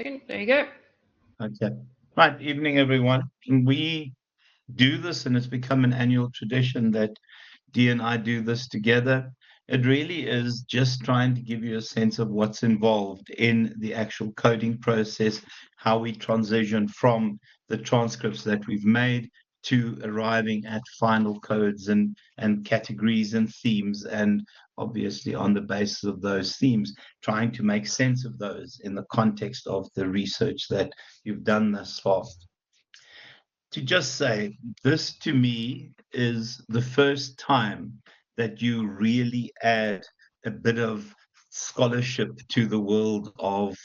There you go. Okay. Right. Evening, everyone. We do this, and it's become an annual tradition that Dee and I do this together. It really is just trying to give you a sense of what's involved in the actual coding process, how we transition from the transcripts that we've made to arriving at final codes and categories and themes, and obviously on the basis of those themes, trying to make sense of those in the context of the research that you've done thus far. To just say, this to me is the first time that you really add a bit of scholarship to the world of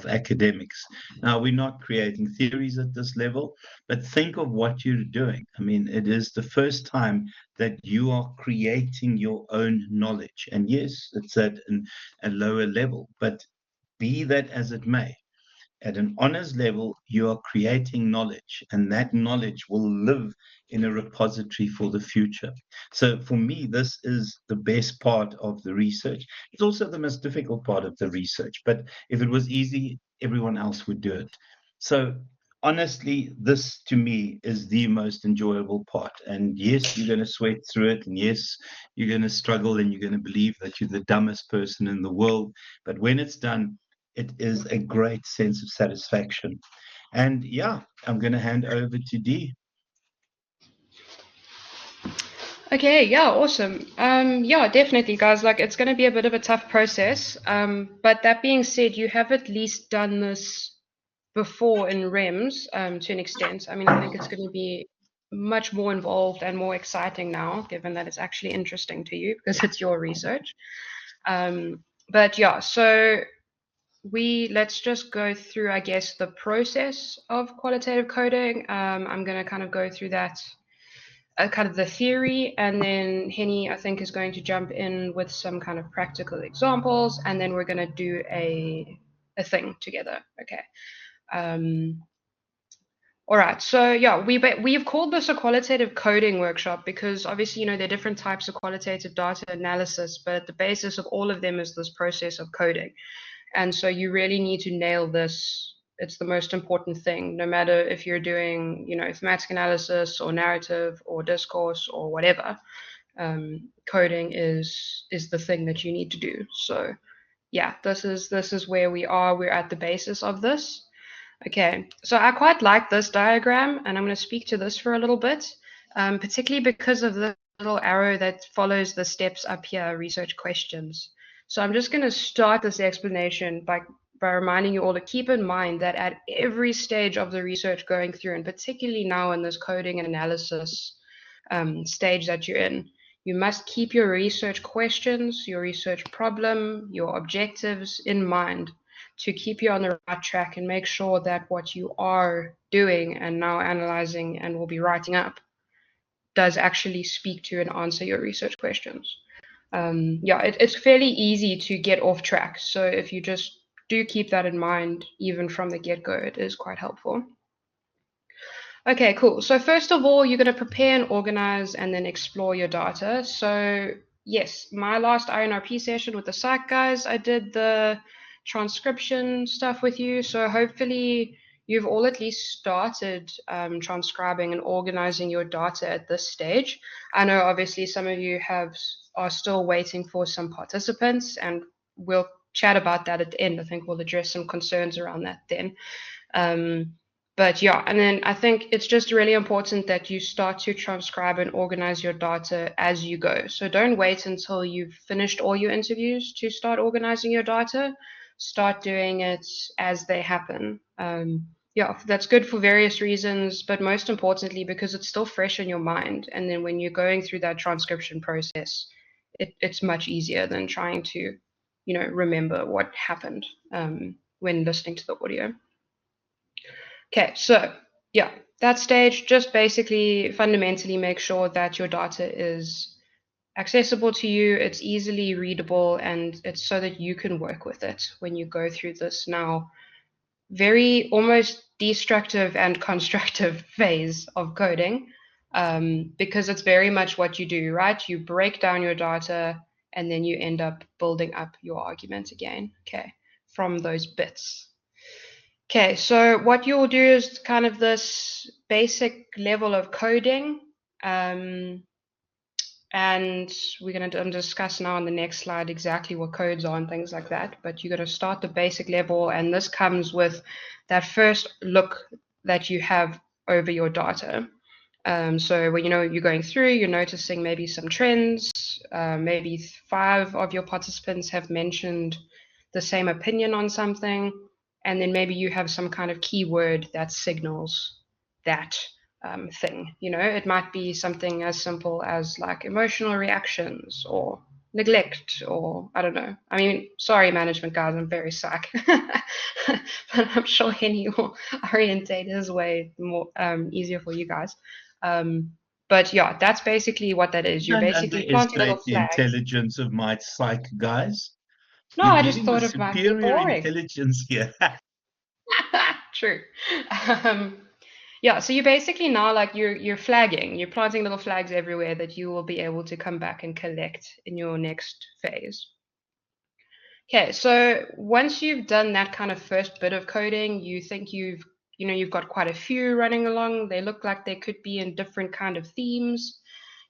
academics. Now, we're not creating theories at this level, but think of what you're doing. I mean, it is the first time that you are creating your own knowledge. And yes, it's at a lower level, but be that as it may, at an honors level, you are creating knowledge, and that knowledge will live in a repository for the future. So, for me, this is the best part of the research. It's also the most difficult part of the research, but if it was easy, everyone else would do it. So, honestly, this to me is the most enjoyable part. And yes, you're going to sweat through it, and yes, you're going to struggle, and you're going to believe that you're the dumbest person in the world. But when it's done, it is a great sense of satisfaction. And yeah, I'm going to hand over to Dee. Okay, yeah, awesome. Yeah, definitely, guys. Like, it's going to be a bit of a tough process. But that being said, you have at least done this before in REMS, to an extent. I mean, I think it's going to be much more involved and more exciting now, given that it's actually interesting to you because it's your research. But yeah, so let's just go through, I guess, the process of qualitative coding. I'm going to kind of go through that, kind of the theory, and then Henny, I think, is going to jump in with some kind of practical examples, and then we're going to do a thing together. Okay. Um, all right. So yeah, we've called this a qualitative coding workshop because obviously, there are different types of qualitative data analysis, but at the basis of all of them is this process of coding. And so you really need to nail this. It's the most important thing, no matter if you're doing, thematic analysis or narrative or discourse or whatever. Coding is the thing that you need to do. So yeah, this is where we are. We're at the basis of this. Okay, so I quite like this diagram, and I'm going to speak to this for a little bit, particularly because of the little arrow that follows the steps up here, research questions. So I'm just going to start this explanation by reminding you all to keep in mind that at every stage of the research going through, and particularly now in this coding and analysis stage that you're in, you must keep your research questions, your research problem, your objectives in mind to keep you on the right track and make sure that what you are doing and now analyzing and will be writing up does actually speak to and answer your research questions. Yeah, it's fairly easy to get off track. So if you just do keep that in mind, even from the get go, it is quite helpful. Okay, cool. So first of all, you're going to prepare and organize and then explore your data. So yes, my last INRP session with the psych guys, I did the transcription stuff with you. So hopefully you've all at least started transcribing and organizing your data at this stage. I know obviously some of you are still waiting for some participants, and we'll chat about that at the end. I think we'll address some concerns around that then. But yeah, and then I think it's just really important that you start to transcribe and organize your data as you go. So don't wait until you've finished all your interviews to start organizing your data. Start doing it as they happen. Yeah, that's good for various reasons, but most importantly, because it's still fresh in your mind. And then when you're going through that transcription process, it's much easier than trying to, remember what happened when listening to the audio. Okay, so yeah, that stage, just basically fundamentally make sure that your data is accessible to you, it's easily readable, and it's so that you can work with it when you go through this now very almost destructive and constructive phase of coding, because it's very much what you do, right? You break down your data and then you end up building up your argument again, okay, from those bits. Okay, so what you'll do is kind of this basic level of coding. Um, and we're going to discuss now on the next slide exactly what codes are and things like that. But you're going to start the basic level, and this comes with that first look that you have over your data. So when you're going through, you're noticing maybe some trends. Maybe 5 of your participants have mentioned the same opinion on something, and then maybe you have some kind of keyword that signals that thing. It might be something as simple as like emotional reactions or neglect, or I don't know. I mean, sorry, management guys, I'm very psych, but I'm sure Henny will orientate his way more easier for you guys. Um, but yeah, that's basically what that is. You're Don't basically planting little underestimate the flags. intelligence of my psych guys. No, You're I just dealing thought with it might be superior boring. intelligence here. True. Um, yeah, so you're basically now like you're flagging, you're planting little flags everywhere that you will be able to come back and collect in your next phase. Okay, so once you've done that kind of first bit of coding, you think you've got quite a few running along. They look like they could be in different kind of themes.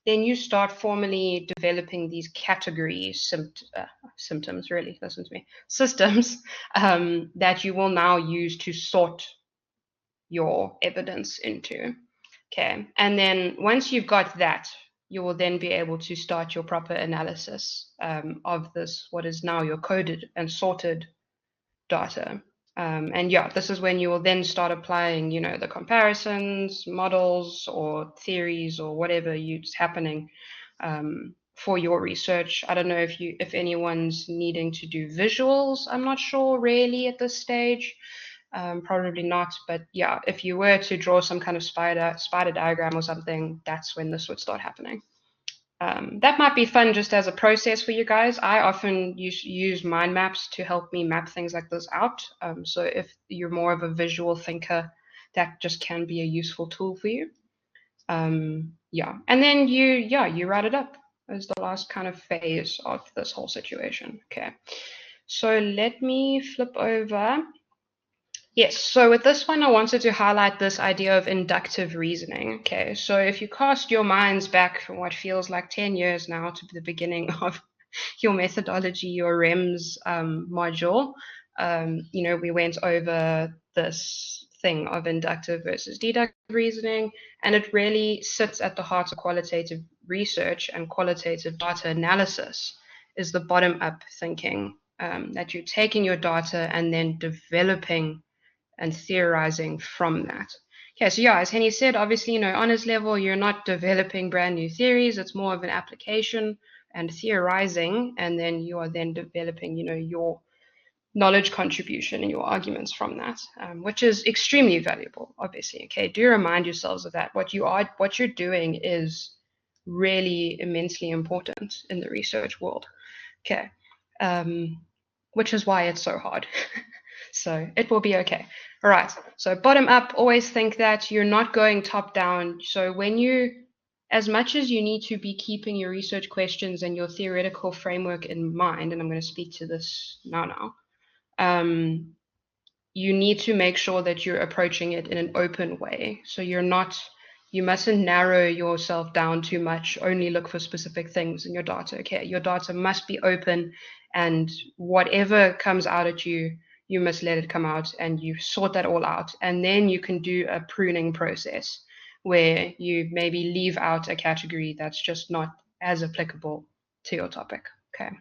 Then you start formally developing these category symptoms, really, listen to me, systems that you will now use to sort your evidence into. Okay, and then once you've got that, you will then be able to start your proper analysis of this, what is now your coded and sorted data. And yeah, this is when you will then start applying, the comparisons, models, or theories, or whatever is happening for your research. I don't know if anyone's needing to do visuals. I'm not sure really at this stage. Probably not, but yeah, if you were to draw some kind of spider diagram or something, that's when this would start happening. That might be fun just as a process for you guys. I often use mind maps to help me map things like this out. So if you're more of a visual thinker, that just can be a useful tool for you. Yeah, and then you write it up as the last kind of phase of this whole situation. Okay, so let me flip over. Yes, so with this one, I wanted to highlight this idea of inductive reasoning. Okay, so if you cast your minds back from what feels like 10 years now to the beginning of your methodology, your REMS module, we went over this thing of inductive versus deductive reasoning, and it really sits at the heart of qualitative research and qualitative data analysis is the bottom up thinking, that you're taking your data and then developing and theorizing from that. Okay, so yeah, as Henny said, obviously, honors level, you're not developing brand new theories. It's more of an application and theorizing, and then you are then developing, your knowledge contribution and your arguments from that, which is extremely valuable, obviously. Okay, do remind yourselves of that. What you're doing is really immensely important in the research world. Okay, um, which is why it's so hard. So it will be okay. All right. So bottom up, always think that you're not going top down. So as much as you need to be keeping your research questions and your theoretical framework in mind, and I'm going to speak to this now, um, you need to make sure that you're approaching it in an open way. So you mustn't narrow yourself down too much, only look for specific things in your data. Okay, your data must be open, and whatever comes out at you, you must let it come out and you sort that all out. And then you can do a pruning process where you maybe leave out a category that's just not as applicable to your topic. Okay.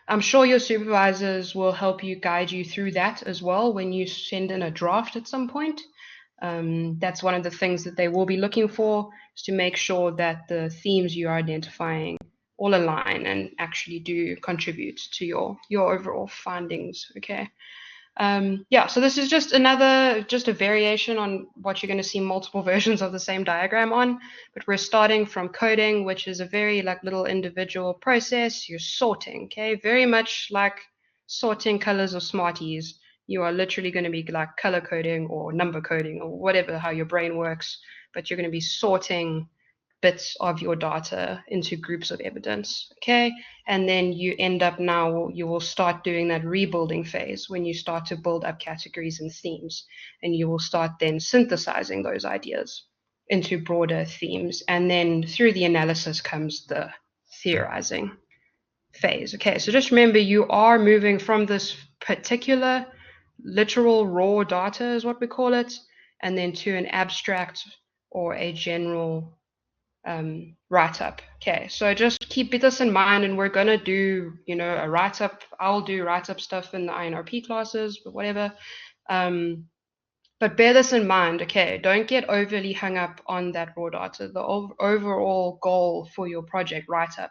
I'm sure your supervisors will help you guide you through that as well when you send in a draft at some point. That's one of the things that they will be looking for, is to make sure that the themes you're identifying all align and actually do contribute to your overall findings. Okay. Yeah, so this is just a variation on what you're going to see multiple versions of the same diagram on, but we're starting from coding, which is a very like little individual process. You're sorting, okay? Very much like sorting colors or Smarties. You are literally going to be like color coding or number coding or whatever, how your brain works, but you're going to be sorting bits of your data into groups of evidence, okay? And then you end up now, you will start doing that rebuilding phase when you start to build up categories and themes, and you will start then synthesizing those ideas into broader themes. And then through the analysis comes the theorizing phase. Okay, so just remember you are moving from this particular literal raw data is what we call it, and then to an abstract or a general write-up. Okay, so just keep this in mind, and we're gonna do, a write-up. I'll do write-up stuff in the INRP classes, but whatever. But bear this in mind, okay? Don't get overly hung up on that raw data. The overall goal for your project write-up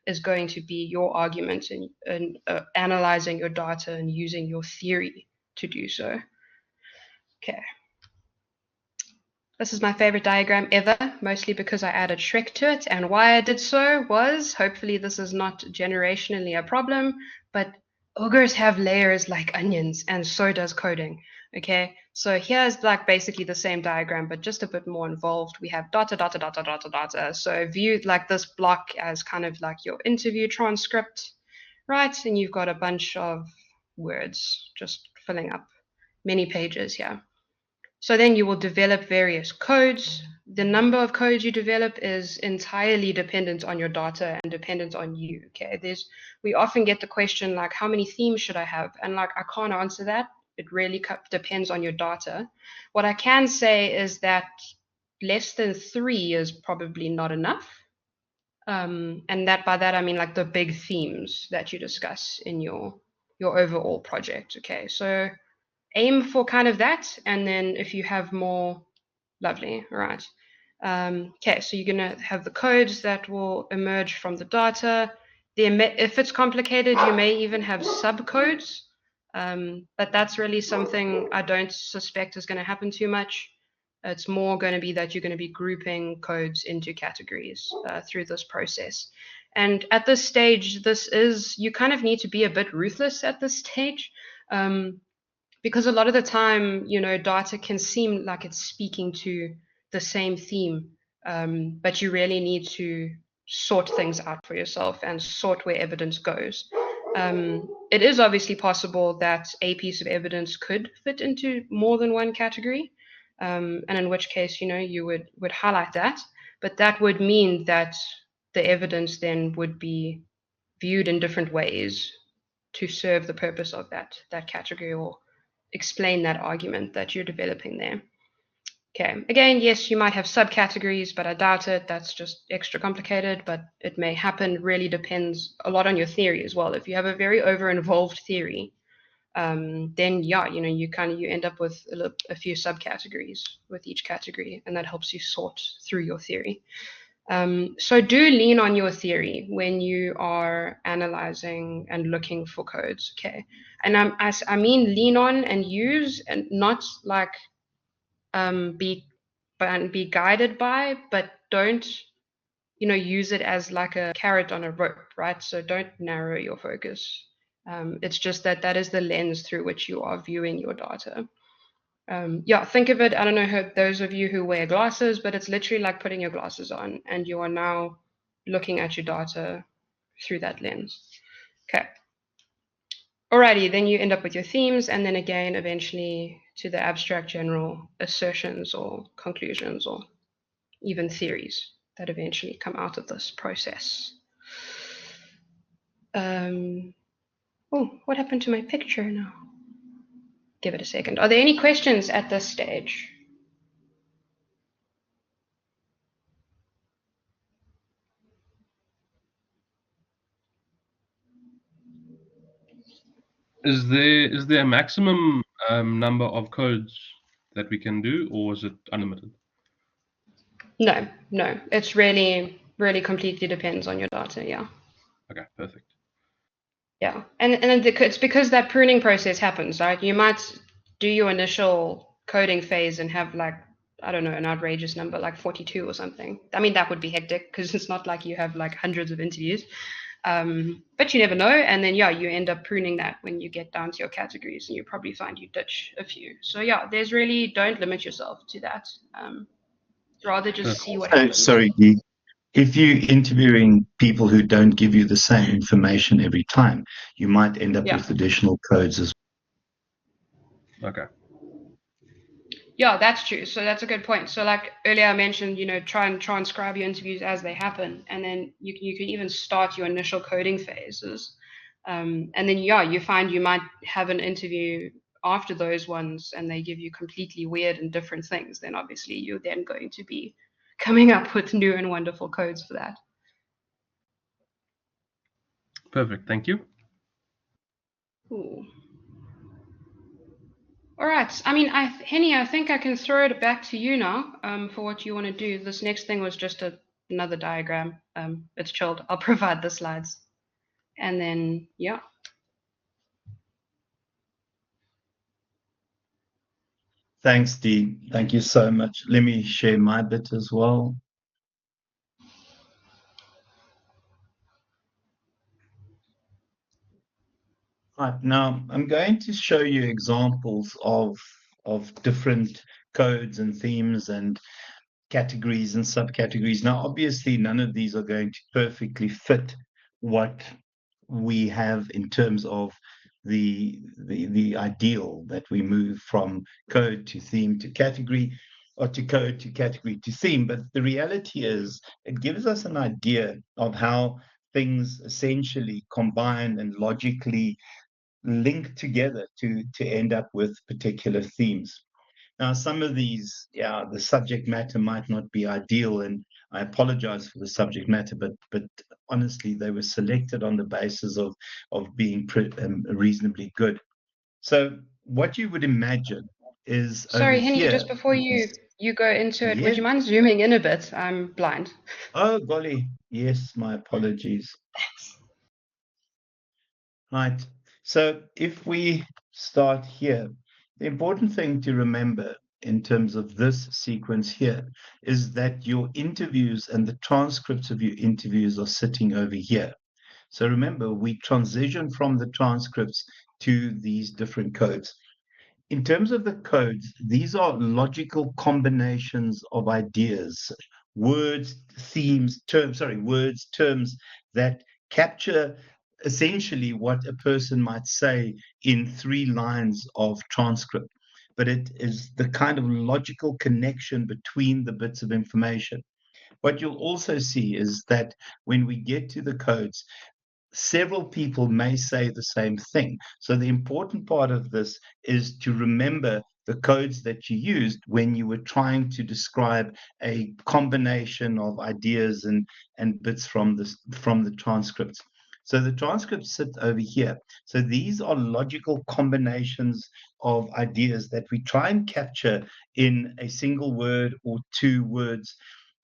is going to be your argument and analyzing your data and using your theory to do so. Okay. This is my favorite diagram ever, mostly because I added Shrek to it, and why I did so was, hopefully this is not generationally a problem, but ogres have layers like onions, and so does coding, okay? So here's like basically the same diagram, but just a bit more involved. We have data, data, data, data, data. So viewed like this block as kind of like your interview transcript, right? And you've got a bunch of words just filling up many pages here. So then you will develop various codes. The number of codes you develop is entirely dependent on your data and dependent on you. Okay, we often get the question like, how many themes should I have? And like, I can't answer that. It really depends on your data. What I can say is that less than 3 is probably not enough. And that by that I mean like the big themes that you discuss in your overall project. Okay, so aim for kind of that, and then if you have more, lovely, all right. Okay, so you're gonna have the codes that will emerge from the data. If it's complicated, you may even have subcodes, but that's really something I don't suspect is gonna happen too much. It's more going to be that you're going to be grouping codes into categories through this process. And at this stage, you kind of need to be a bit ruthless at this stage. Because a lot of the time, data can seem like it's speaking to the same theme, but you really need to sort things out for yourself and sort where evidence goes. It is obviously possible that a piece of evidence could fit into more than one category, and in which case, you would highlight that, but that would mean that the evidence then would be viewed in different ways to serve the purpose of that category or explain that argument that you're developing there. Okay, again, yes, you might have subcategories, but I doubt it. That's just extra complicated, but it may happen. Really depends a lot on your theory as well. If you have a very over-involved theory, then yeah, you end up with a few subcategories with each category, and that helps you sort through your theory. So do lean on your theory when you are analyzing and looking for codes, okay? And I mean lean on and use, and not like be guided by, but don't use it as like a carrot on a rope, right? So don't narrow your focus. It's just that is the lens through which you are viewing your data. Yeah, think of it, I don't know those of you who wear glasses, but it's literally like putting your glasses on and you are now looking at your data through that lens. Okay. Alrighty, then you end up with your themes, and then again, eventually to the abstract general assertions or conclusions or even theories that eventually come out of this process. Oh, what happened to my picture now? Give it a second. Are there any questions at this stage? Is there a maximum number of codes that we can do, or is it unlimited? No. It's really completely depends on your data, yeah. Okay, perfect. Yeah, and it's because that pruning process happens, right? You might do your initial coding phase and have like, I don't know, an outrageous number like 42 or something. I mean, that would be hectic because it's not like you have like hundreds of interviews. But you never know. And then, yeah, you end up pruning that when you get down to your categories, and you probably find you ditch a few. So, yeah, don't limit yourself to that. Rather just see what happens. Sorry, Guy. If you're interviewing people who don't give you the same information every time, you might end up Yeah. with additional codes as well. Okay. Yeah, that's true. So that's a good point. So like earlier I mentioned, try and transcribe your interviews as they happen, and then you can even start your initial coding phases, and then you find you might have an interview after those ones, and they give you completely weird and different things. Then obviously you're then going to be coming up with new and wonderful codes for that. Perfect. Thank you. Cool. All right. I mean, Henny, I think I can throw it back to you now for what you want to do. This next thing was just another diagram. It's chilled. I'll provide the slides. And then, yeah. Thanks, Dee. Thank you so much. Let me share my bit as well. Right, now I'm going to show you examples of different codes and themes and categories and subcategories. Now, obviously, none of these are going to perfectly fit what we have in terms of the ideal that we move from code to theme to category, or to code to category to theme. But the reality is, it gives us an idea of how things essentially combine and logically link together to end up with particular themes. Now, some of these, yeah, the subject matter might not be ideal, and I apologize for the subject matter, but honestly, they were selected on the basis of being reasonably good. So, what you would imagine is over Sorry, Henny, here. just before you go into it, would Yeah. you mind zooming in a bit? I'm blind. Oh, golly. Yes, my apologies. Right. So if we start here, the important thing to remember in terms of this sequence here is that your interviews and the transcripts of your interviews are sitting over here. So remember, we transition from the transcripts to these different codes. In terms of the codes, these are logical combinations of ideas, words, themes, words, terms that capture essentially what a person might say in 3 lines of transcript. But it is the kind of logical connection between the bits of information. What you'll also see is that when we get to the codes, several people may say the same thing. So the important part of this is to remember the codes that you used when you were trying to describe a combination of ideas and bits from the transcripts. So the transcripts sit over here. So these are logical combinations of ideas that we try and capture in a single word or 2 words,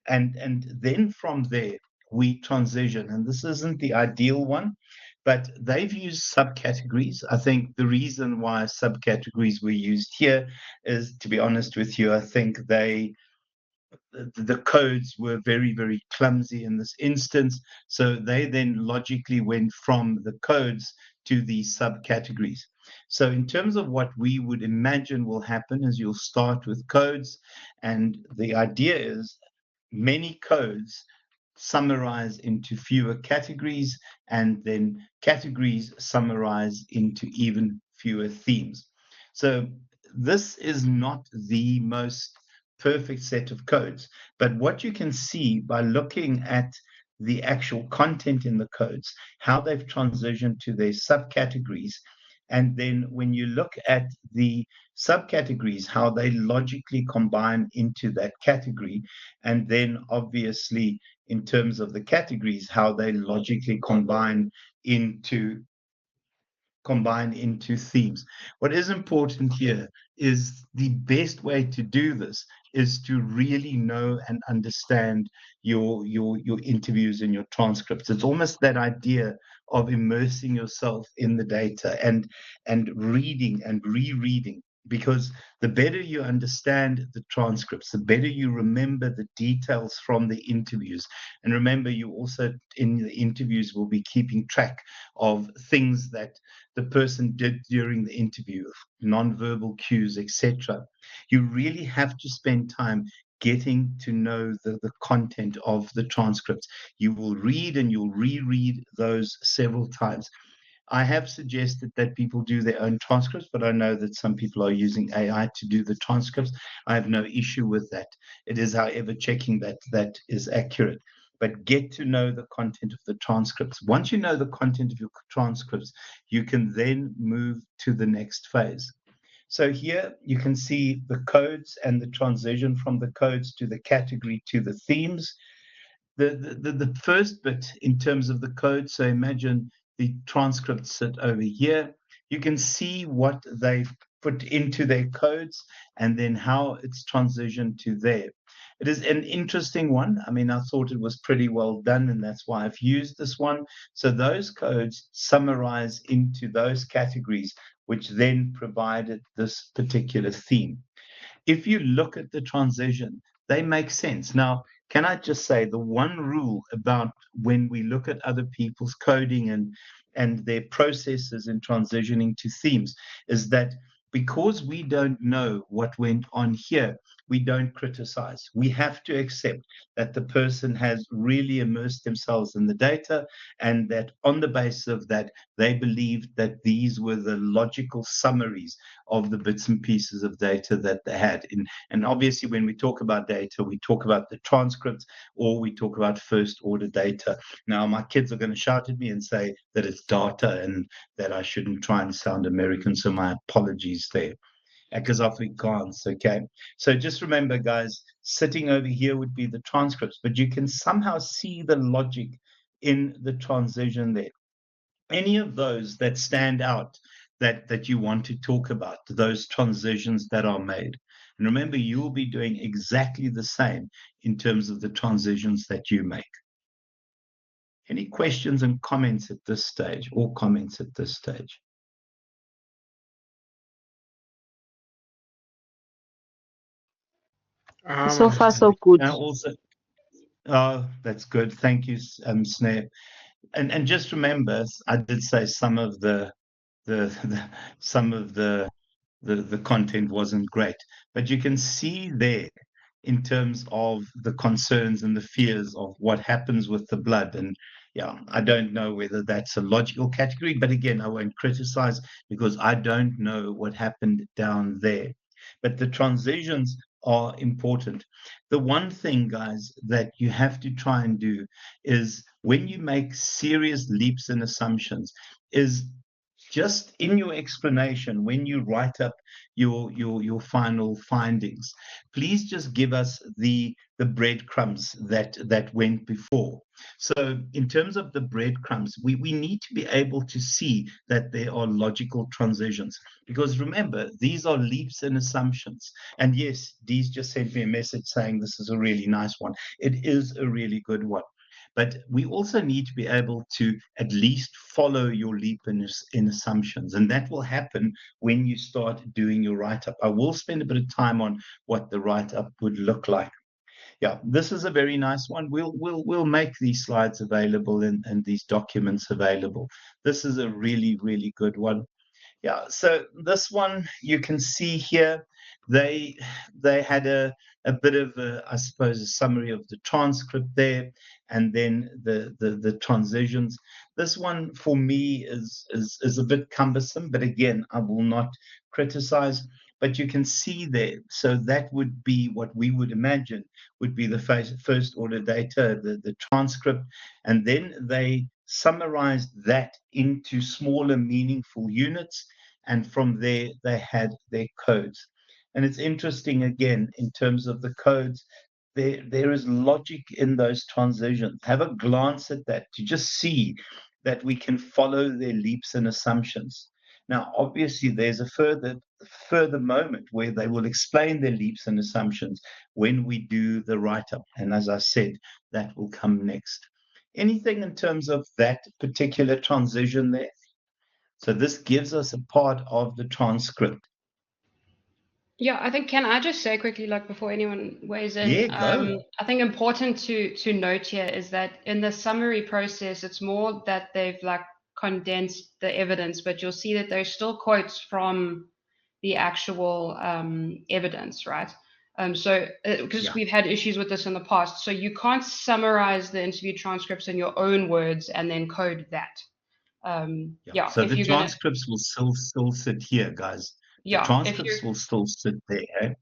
and then from there we transition. And this isn't the ideal one, but they've used subcategories. I think the reason why subcategories were used here is, to be honest with you, I think the codes were very, very clumsy in this instance. So they then logically went from the codes to these subcategories. So in terms of what we would imagine will happen is you'll start with codes, and the idea is many codes summarize into fewer categories, and then categories summarize into even fewer themes. So this is not the most perfect set of codes, but what you can see by looking at the actual content in the codes, how they've transitioned to their subcategories, and then when you look at the subcategories, how they logically combine into that category, and then obviously in terms of the categories, how they logically combine into themes. What is important here is the best way to do this is to really know and understand your interviews and your transcripts. It's almost that idea of immersing yourself in the data and reading and rereading, because the better you understand the transcripts, the better you remember the details from the interviews. And remember, you also in the interviews will be keeping track of things that the person did during the interview, non-verbal cues, etc. You really have to spend time getting to know the content of the transcripts. You will read and you'll reread those several times. I have suggested that people do their own transcripts, but I know that some people are using AI to do the transcripts. I have no issue with that. It is, however, checking that that is accurate. But get to know the content of the transcripts. Once you know the content of your transcripts, you can then move to the next phase. So here you can see the codes and the transition from the codes to the category to the themes. The first bit in terms of the code, so imagine the transcripts sit over here. You can see what they've put into their codes and then how it's transitioned to there. It is an interesting one. I mean, I thought it was pretty well done, and that's why I've used this one. So those codes summarize into those categories, which then provided this particular theme. If you look at the transition, they make sense. Now, can I just say the one rule about when we look at other people's coding and their processes in transitioning to themes is that because we don't know what went on here, we don't criticize. We have to accept that the person has really immersed themselves in the data and that on the basis of that, they believed that these were the logical summaries of the bits and pieces of data that they had. And obviously, when we talk about data, we talk about the transcripts or we talk about first order data. Now, my kids are going to shout at me and say that it's data and that I shouldn't try and sound American. So my apologies there. Because Afrikaans, okay? So just remember, guys, sitting over here would be the transcripts, but you can somehow see the logic in the transition there. Any of those that stand out that you want to talk about, those transitions that are made. And remember, you'll be doing exactly the same in terms of the transitions that you make. Any questions and comments at this stage, or comments at this stage? So far, so good. And also, oh, that's good. Thank you, Snare. And just remember, I did say some of the some of the content wasn't great, but you can see there in terms of the concerns and the fears of what happens with the blood. And yeah, I don't know whether that's a logical category, but again, I won't criticize because I don't know what happened down there. But the transitions are important. The one thing, guys, that you have to try and do is when you make serious leaps and assumptions, is just in your explanation, when you write up your final findings, please just give us the breadcrumbs that went before. So in terms of the breadcrumbs, we need to be able to see that there are logical transitions. Because remember, these are leaps and assumptions. And yes, Dee's just sent me a message saying this is a really nice one. It is a really good one. But we also need to be able to at least follow your leap in assumptions. And that will happen when you start doing your write-up. I will spend a bit of time on what the write-up would look like. Yeah, this is a very nice one. We'll make these slides available and these documents available. This is a really, really good one. Yeah, so this one you can see here, they had a bit of a, I suppose, a summary of the transcript there, and then the transitions. This one for me is a bit cumbersome, but again, I will not criticize. But you can see there, so that would be what we would imagine would be the first order data, the transcript, and then they summarized that into smaller, meaningful units. And from there, they had their codes. And it's interesting, again, in terms of the codes, there is logic in those transitions. Have a glance at that to just see that we can follow their leaps and assumptions. Now, obviously, there's a further moment where they will explain their leaps and assumptions when we do the write-up. And as I said, that will come next. Anything in terms of that particular transition there? So this gives us a part of the transcript. Yeah, I think, can I just say quickly, like before anyone weighs in, Yeah, go. I think important to note here is that in the summary process, it's more that they've like condensed the evidence, but you'll see that there's still quotes from the actual evidence, right? So, because Yeah. we've had issues with this in the past, so you can't summarize the interview transcripts in your own words and then code that. Yeah. Yeah, So if the you're gonna, transcripts will still sit here, guys. The yeah, if you're, transcripts will still sit there. Eh?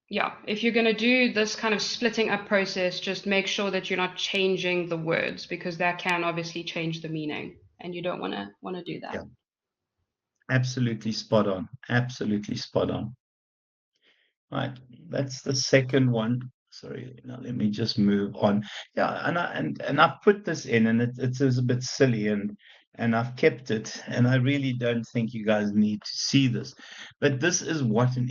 yeah, if you're gonna do this kind of splitting up process, just make sure that you're not changing the words because that can obviously change the meaning, and you don't wanna do that. Yeah. Absolutely spot on. Absolutely spot on. Right. That's the second one. Sorry, now let me just move on. Yeah, and I've put this in, and it is a bit silly, and I've kept it, and I really don't think you guys need to see this, but this is what an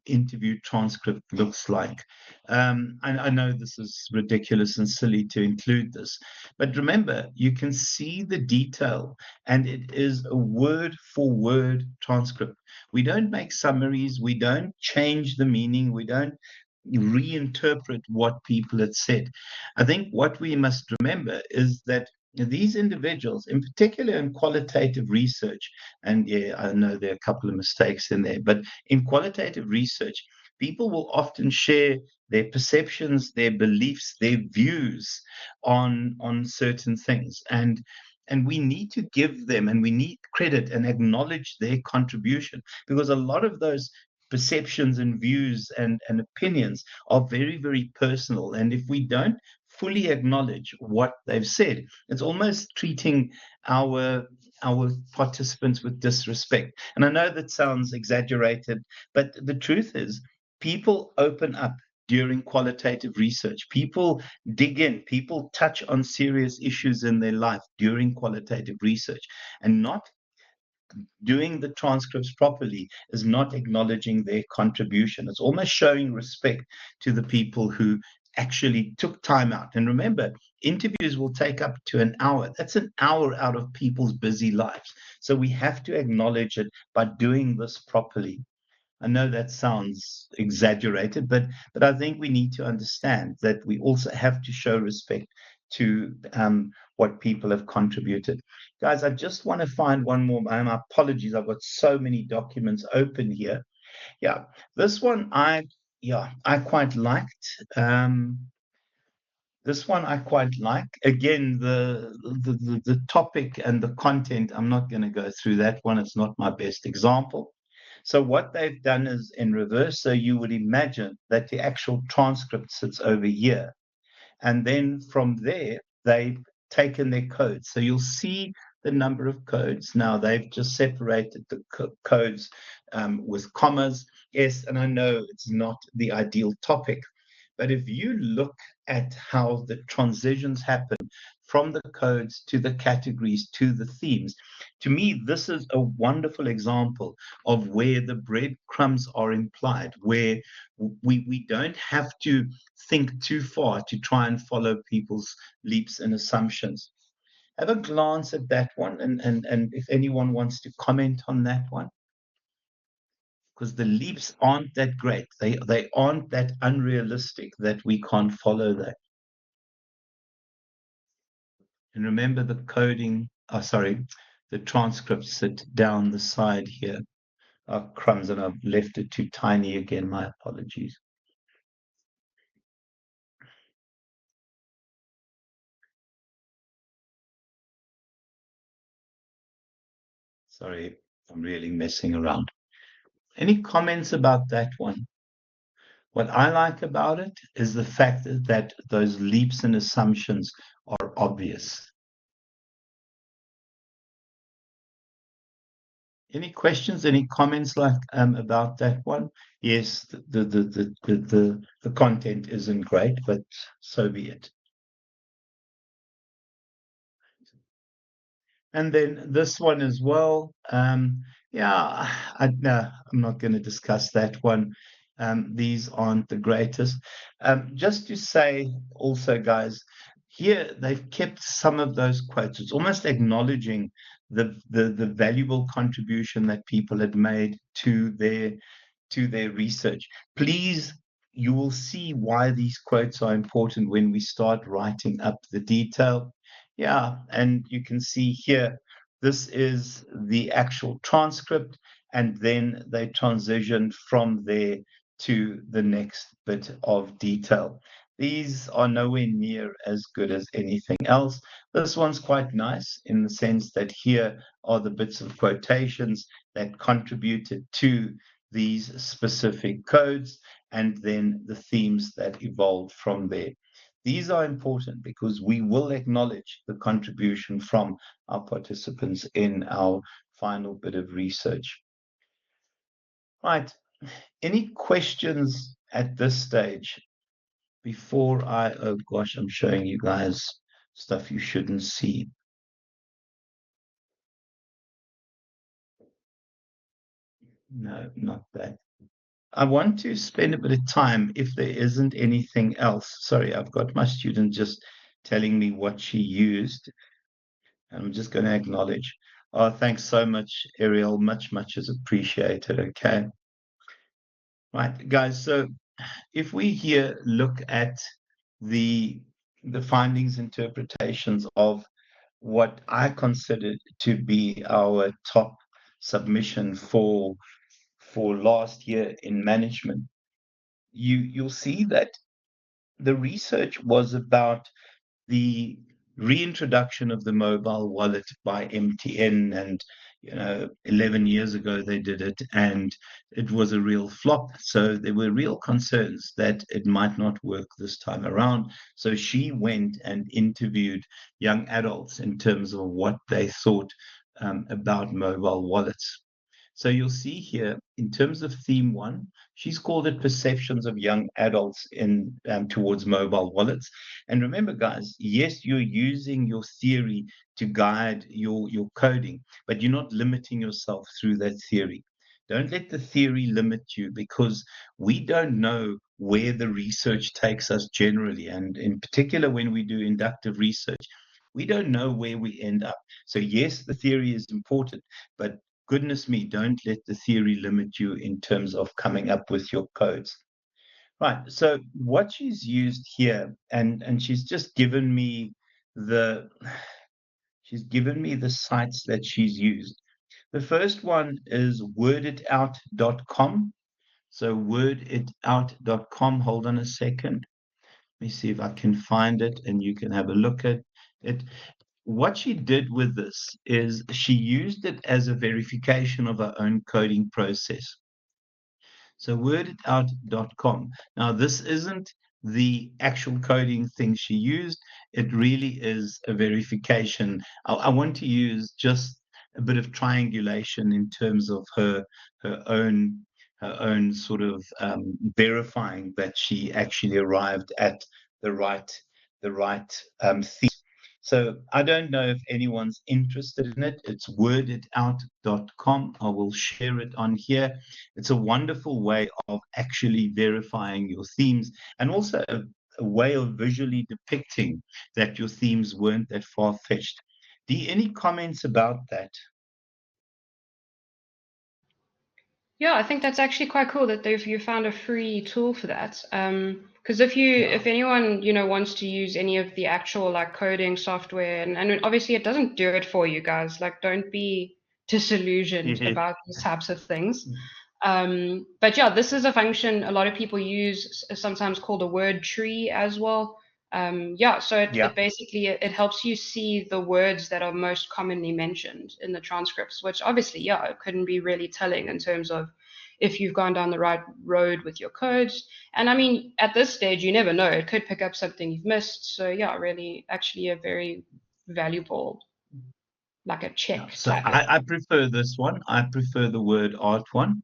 interview transcript looks like. I know this is ridiculous and silly to include this, but remember, you can see the detail, and it is a word for word transcript. We don't make summaries. We don't change the meaning. We don't reinterpret what people had said. I think what we must remember is that these individuals, in particular in qualitative research, and yeah, I know there are a couple of mistakes in there, but in qualitative research, people will often share their perceptions, their beliefs, their views on certain things. And we need to give them and we need credit and acknowledge their contribution because a lot of those perceptions and views and opinions are very, very personal. And if we don't fully acknowledge what they've said, it's almost treating our our participants with disrespect. And I know that sounds exaggerated, but the truth is people open up during qualitative research. People dig in, people touch on serious issues in their life during qualitative research. And not doing the transcripts properly is not acknowledging their contribution. It's almost showing respect to the people who actually took time out. And remember, interviews will take up to an hour. That's an hour out of people's busy lives. So we have to acknowledge it by doing this properly. I know that sounds exaggerated, but I think we need to understand that we also have to show respect to what people have contributed. Guys, I just want to find one more. My apologies, I've got so many documents open here. Yeah, this one I quite liked. This one I quite like. Again, the topic and the content, I'm not going to go through that one. It's not my best example. So what they've done is in reverse. So you would imagine that the actual transcript sits over here. And then from there, they've taken their codes. So you'll see the number of codes. Now they've just separated the codes with commas. Yes, and I know it's not the ideal topic, but if you look at how the transitions happen from the codes to the categories to the themes, to me, this is a wonderful example of where the breadcrumbs are implied, where we don't have to think too far to try and follow people's leaps and assumptions. Have a glance at that one, and if anyone wants to comment on that one, because the leaps aren't that great. They aren't that unrealistic that we can't follow that. And remember the coding, the transcripts sit down the side here. Oh, crumbs, and I've left it too tiny again. My apologies. Sorry, I'm really messing around. Any comments about that one? What I like about it is the fact that those leaps and assumptions are obvious. Any questions, any comments like about that one? Yes, the content isn't great, but so be it. And then this one as well. Yeah, no, I'm not going to discuss that one. These aren't the greatest. Just to say also, guys, here they've kept some of those quotes. It's almost acknowledging the valuable contribution that people had made to their research. Please, you will see why these quotes are important when we start writing up the detail. Yeah, and you can see here, this is the actual transcript, and then they transitioned from there to the next bit of detail. These are nowhere near as good as anything else. This one's quite nice in the sense that here are the bits of quotations that contributed to these specific codes, and then the themes that evolved from there. These are important because we will acknowledge the contribution from our participants in our final bit of research. Right. Any questions at this stage before oh gosh, I'm showing you guys stuff you shouldn't see. No, not that. I want to spend a bit of time if there isn't anything else. Sorry, I've got my student just telling me what she used. I'm just going to acknowledge. Oh, thanks so much, Ariel. Much, much is appreciated. Okay. Right, guys. So if we here look at the findings, interpretations of what I consider to be our top submission for last year in management, you'll see that the research was about the reintroduction of the mobile wallet by MTN, and 11 years ago they did it, and it was a real flop. So there were real concerns that it might not work this time around. So she went and interviewed young adults in terms of what they thought about mobile wallets. So you'll see here, in terms of theme one, she's called it perceptions of young adults in towards mobile wallets. And remember, guys, yes, you're using your theory to guide your coding, but you're not limiting yourself through that theory. Don't let the theory limit you, because we don't know where the research takes us generally. And in particular, when we do inductive research, we don't know where we end up. So yes, the theory is important, but goodness me, don't let the theory limit you in terms of coming up with your codes. Right. So what she's used here, and she's just given me the sites that she's used. The first one is worditout.com. So worditout.com. Hold on a second. Let me see if I can find it and you can have a look at it. What she did with this is she used it as a verification of her own coding process. So worditout.com. Now, this isn't the actual coding thing she used. It really is a verification. I want to use just a bit of triangulation in terms of her own sort of verifying that she actually arrived at the right theme. So I don't know if anyone's interested in it. It's worditout.com. I will share it on here. It's a wonderful way of actually verifying your themes, and also a way of visually depicting that your themes weren't that far-fetched. Dee, any comments about that? Yeah, I think that's actually quite cool that you found a free tool for that. Because if anyone wants to use any of the actual like coding software, and obviously it doesn't do it for you guys. Like, don't be disillusioned about these types of things. But yeah, this is a function a lot of people use, sometimes called a word tree as well. Yeah, so it basically it helps you see the words that are most commonly mentioned in the transcripts, which obviously, yeah, it couldn't be really telling in terms of if you've gone down the right road with your codes. And I mean, at this stage, you never know. It could pick up something you've missed. So yeah, really, actually a very valuable, like a check So type of. I prefer this one. I prefer the word art one.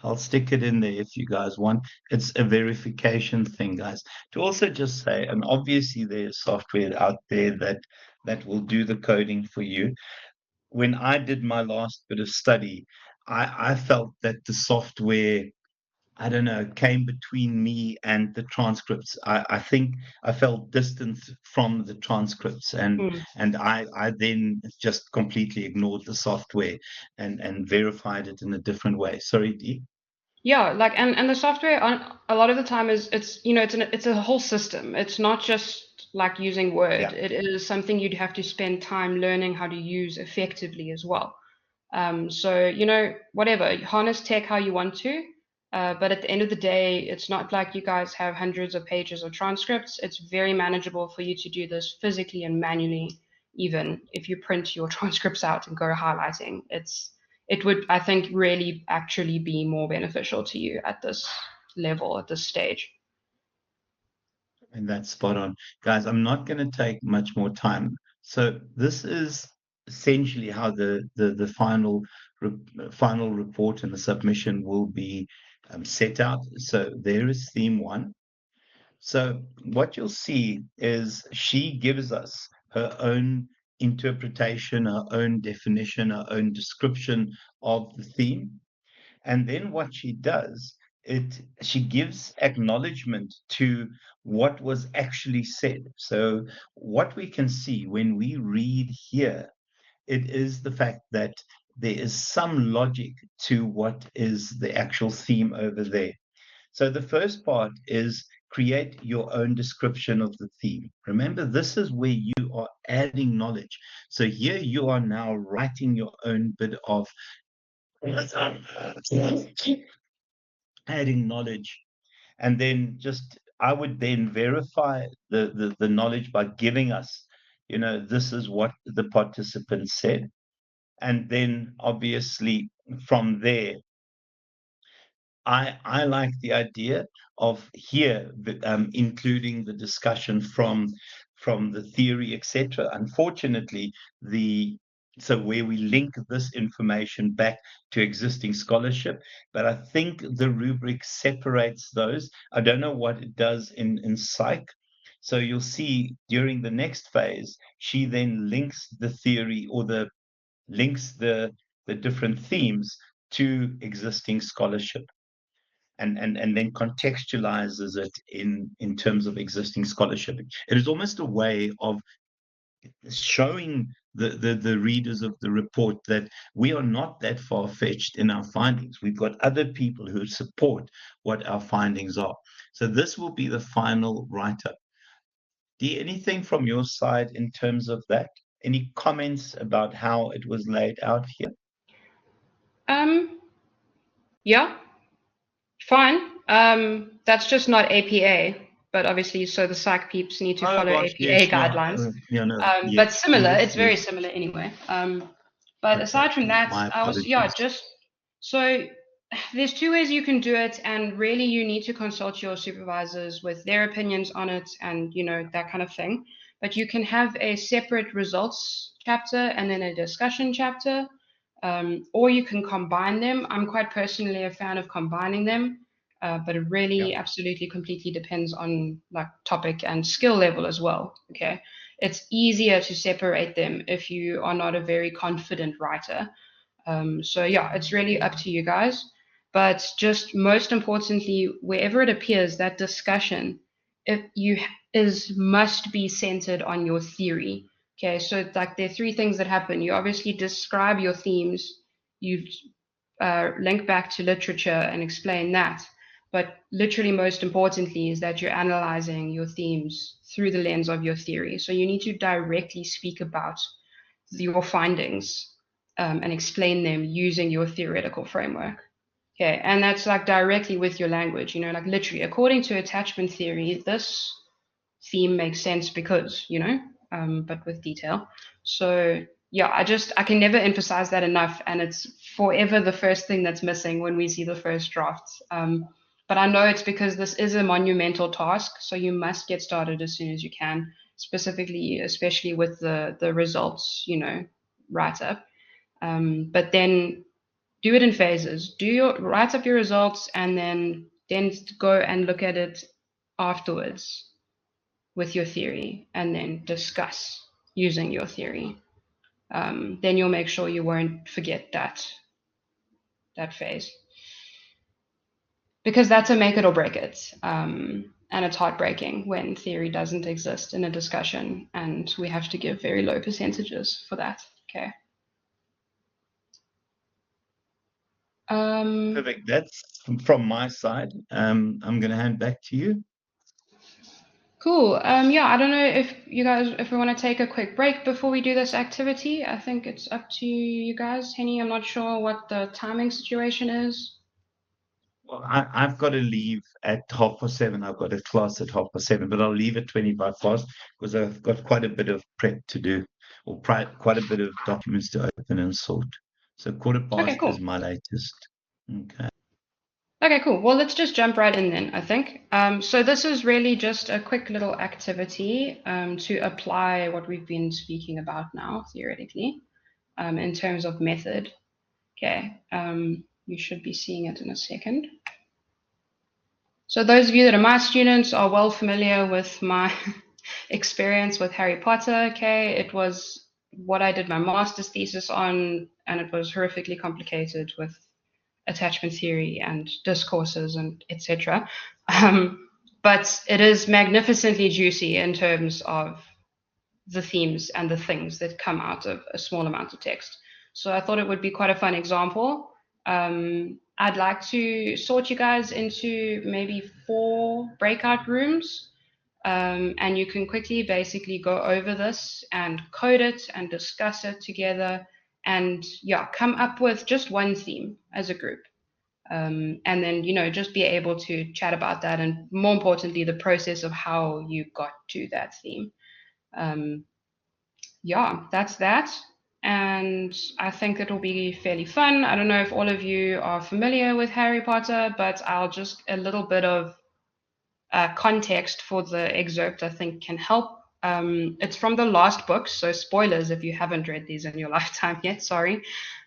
I'll stick it in there if you guys want. It's a verification thing, guys. To also just say, and obviously there's software out there that will do the coding for you. When I did my last bit of study, I felt that the software, I don't know, came between me and the transcripts. I think I felt distant from the transcripts, and Mm. I then just completely ignored the software and verified it in a different way. Sorry, Dee. Yeah, like and the software on a lot of the time is it's a whole system. It's not just like using Word. Yeah. It is something you'd have to spend time learning how to use effectively as well. So whatever, harness tech how you want to. But at the end of the day, it's not like you guys have hundreds of pages of transcripts. It's very manageable for you to do this physically and manually, even if you print your transcripts out and go highlighting. It would, I think, really actually be more beneficial to you at this level, at this stage. And that's spot on. Guys, I'm not going to take much more time. So this is essentially how the final report and the submission will be set out. So there is theme 1. So what you'll see is she gives us her own interpretation, her own definition, her own description of the theme. And then what she does, she gives acknowledgement to what was actually said. So what we can see when we read here, it is the fact that there is some logic to what is the actual theme over there. So the first part is create your own description of the theme. Remember, this is where you are adding knowledge. So here you are now writing your own bit of adding knowledge. And then I would then verify the knowledge by giving us, this is what the participants said. And then obviously from there, I like the idea of here including the discussion from the theory, etc. Unfortunately, so where we link this information back to existing scholarship, but I think the rubric separates those. I don't know what it does in psych. So you'll see during the next phase, she then links the theory or links the different themes to existing scholarship and then contextualizes it in terms of existing scholarship. It is almost a way of showing the readers of the report that we are not that far-fetched in our findings. We've got other people who support what our findings are. So this will be the final write-up. Anything from your side in terms of that? Any comments about how it was laid out here? Yeah, fine. That's just not APA, but obviously, so the psych peeps need to follow Gosh, APA yes, no, guidelines. yes, But similar, yes, it's very yes. similar anyway. But Okay, aside from that, my yeah, apologies. so there's 2 ways you can do it, and really you need to consult your supervisors with their opinions on it and, that kind of thing. But you can have a separate results chapter and then a discussion chapter, or you can combine them. I'm quite personally a fan of combining them. But it Yeah, really absolutely completely depends on like topic and skill level as well. Okay. It's easier to separate them if you are not a very confident writer. So yeah, it's really up to you guys. But just most importantly, wherever it appears, that discussion, if you must be centered on your theory. Okay, so like there are 3 things that happen. You obviously describe your themes, you link back to literature and explain that. But literally, most importantly, is that you're analyzing your themes through the lens of your theory. So you need to directly speak about your findings and explain them using your theoretical framework. Okay, and that's like directly with your language, like literally, according to attachment theory, this theme makes sense because, but with detail. So yeah, I can never emphasize that enough, and it's forever the first thing that's missing when we see the first drafts. But I know it's because this is a monumental task, so you must get started as soon as you can, specifically, especially with the results, write up. But then do it in phases. Write up your results and then go and look at it afterwards with your theory and then discuss using your theory. Then you'll make sure you won't forget that phase, because that's a make it or break it. And it's heartbreaking when theory doesn't exist in a discussion, and we have to give very low percentages for that. Okay. perfect. That's from my side. I'm going to hand back to you. Cool. Yeah, I don't know if we want to take a quick break before we do this activity. I think it's up to you guys. Henny, I'm not sure what the timing situation is. Well, I've got to leave at 7:30. I've got a class at 7:30, but I'll leave at 5:20 because I've got quite a bit of prep to do, or quite a bit of documents to open and sort. So Okay, 5:15 is cool. my latest. Okay. Okay, cool. Well, let's just jump right in then, I think. So this is really just a quick little activity to apply what we've been speaking about now, theoretically, in terms of method. Okay, you should be seeing it in a second. So those of you that are my students are well familiar with my experience with Harry Potter. Okay, it was what I did my master's thesis on, and it was horrifically complicated with attachment theory and discourses and etc. But it is magnificently juicy in terms of the themes and the things that come out of a small amount of text. So I thought it would be quite a fun example. I'd like to sort you guys into maybe 4 breakout rooms. And you can quickly basically go over this and code it and discuss it together and yeah, come up with just one theme as a group. And then, just be able to chat about that and more importantly, the process of how you got to that theme. Um, yeah, that's that. And I think it'll be fairly fun. I don't know if all of you are familiar with Harry Potter, but I'll just a little bit of context for the excerpt I think can help. It's from the last book, so spoilers if you haven't read these in your lifetime yet, sorry.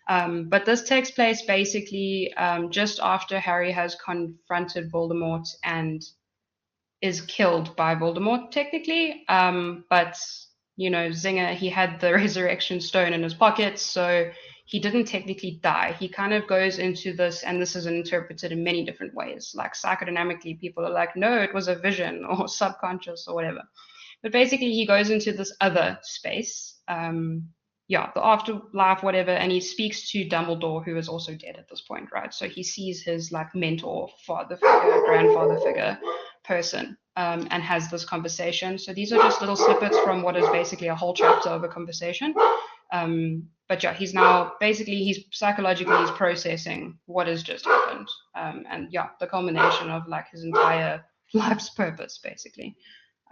But this takes place basically just after Harry has confronted Voldemort and is killed by Voldemort, technically. But, Zinger, he had the resurrection stone in his pocket, so he didn't technically die. He kind of goes into this, and this is interpreted in many different ways. Like psychodynamically, people are like, no, it was a vision or subconscious or whatever. But basically, he goes into this other space. Yeah, the afterlife, whatever, and he speaks to Dumbledore, who is also dead at this point, right? So he sees his like mentor, father figure, grandfather figure person, and has this conversation. So these are just little snippets from what is basically a whole chapter of a conversation. But yeah, he's psychologically he's processing what has just happened, and yeah, the culmination of like his entire life's purpose, basically.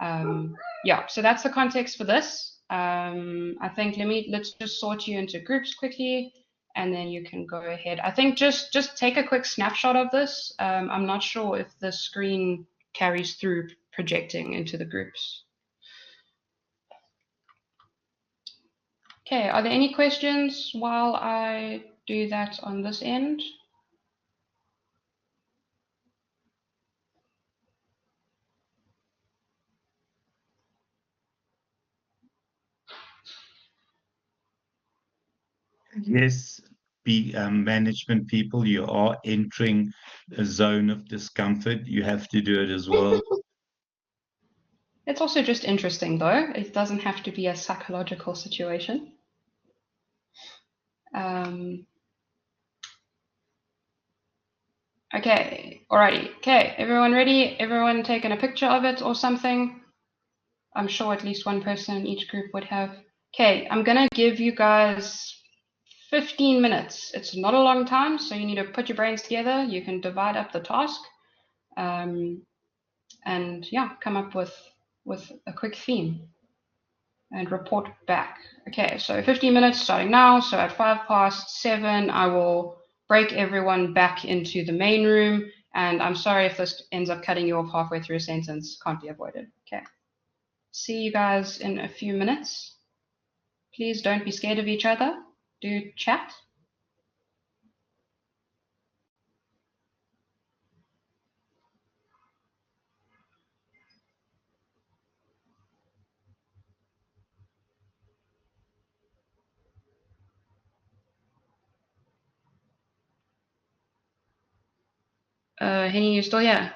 Yeah, so that's the context for this. I think let's just sort you into groups quickly, and then you can go ahead. I think just take a quick snapshot of this. I'm not sure if the screen carries through projecting into the groups. Okay, are there any questions while I do that on this end? Yes, management people, you are entering a zone of discomfort. You have to do it as well. It's also just interesting, though. It doesn't have to be a psychological situation. Okay, alrighty. Okay, everyone ready? Everyone taking a picture of it or something? I'm sure at least one person in each group would have. Okay, I'm gonna give you guys 15 minutes. It's not a long time, so you need to put your brains together. You can divide up the task, and yeah, come up with a quick theme and report back. Okay, so 15 minutes starting now. So at 7:05, I will break everyone back into the main room. And I'm sorry if this ends up cutting you off halfway through a sentence. Can't be avoided. Okay. See you guys in a few minutes. Please don't be scared of each other. Do chat. Henny, you still here?